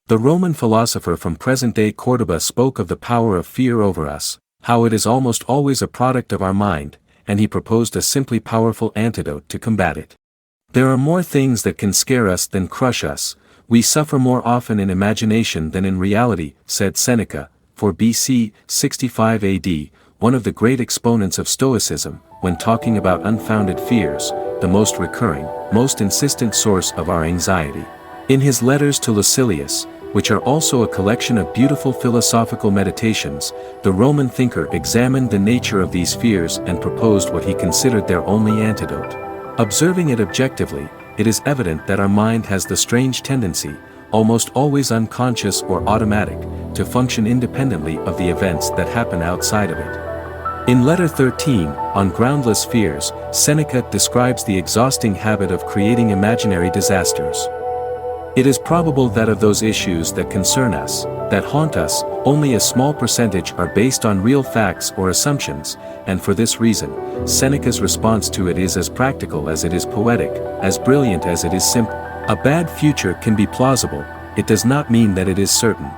The Roman philosopher from present-day Cordoba spoke of the power of fear over us, how it is almost always a product of our mind, and he proposed a simply powerful antidote to combat it. There are more things that can scare us than crush us. We suffer more often in imagination than in reality, said Seneca, for BC 65 AD, one of the great exponents of stoicism, when talking about unfounded fears, the most recurring, most insistent source of our anxiety. In his letters to Lucilius, which are also a collection of beautiful philosophical meditations, the Roman thinker examined the nature of these fears and proposed what he considered their only antidote. Observing it objectively, it is evident that our mind has the strange tendency, almost always unconscious or automatic, to function independently of the events that happen outside of it. In Letter 13, on Groundless Fears, Seneca describes the exhausting habit of creating imaginary disasters. It is probable that of those issues that concern us, that haunt us, only a small percentage are based on real facts or assumptions, and for this reason, Seneca's response to it is as practical as it is poetic, as brilliant as it is simple. A bad future can be plausible, it does not mean that it is certain.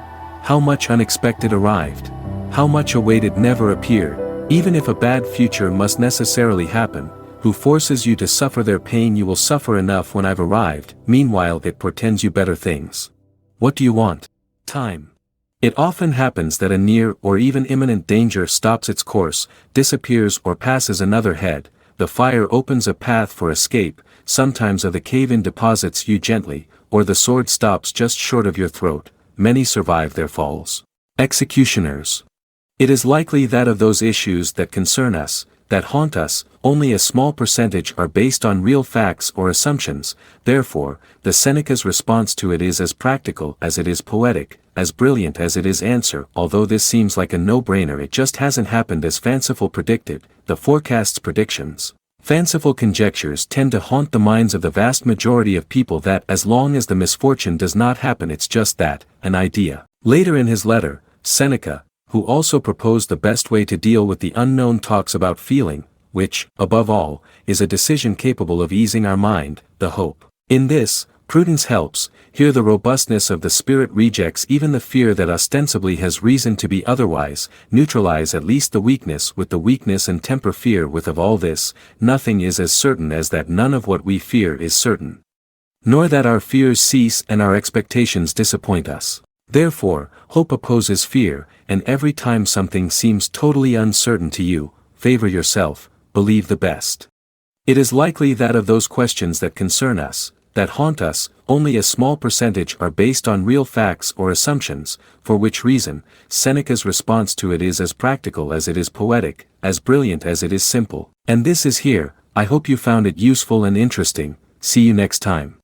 How much unexpected arrived? How much awaited never appeared? Even if a bad future must necessarily happen, who forces you to suffer their pain you will suffer enough when I've arrived, meanwhile it portends you better things. What do you want? Time. It often happens that a near or even imminent danger stops its course, disappears or passes another head, the fire opens a path for escape, sometimes the cave-in deposits you gently, or the sword stops just short of your throat, many survive their falls. Executioners. It is likely that of those issues that concern us, that haunt us, only a small percentage are based on real facts or assumptions, therefore, the Seneca's response to it is as practical as it is poetic, as brilliant as it is answer. Although this seems like a no-brainer, it just hasn't happened as fanciful predicted, the forecast's predictions. Fanciful conjectures tend to haunt the minds of the vast majority of people that as long as the misfortune does not happen it's just that, an idea. Later in his letter, Seneca, who also proposed the best way to deal with the unknown, talks about feeling, which, above all, is a decision capable of easing our mind, the hope. In this, prudence helps. Here the robustness of the spirit rejects even the fear that ostensibly has reason to be otherwise, neutralize at least the weakness with the weakness and temper fear with. Of all this, nothing is as certain as that none of what we fear is certain. Nor that our fears cease and our expectations disappoint us. Therefore, hope opposes fear, and every time something seems totally uncertain to you, favor yourself, believe the best. It is likely that of those questions that concern us, that haunt us, only a small percentage are based on real facts or assumptions, for which reason, Seneca's response to it is as practical as it is poetic, as brilliant as it is simple. And this is here. I hope you found it useful and interesting. See you next time.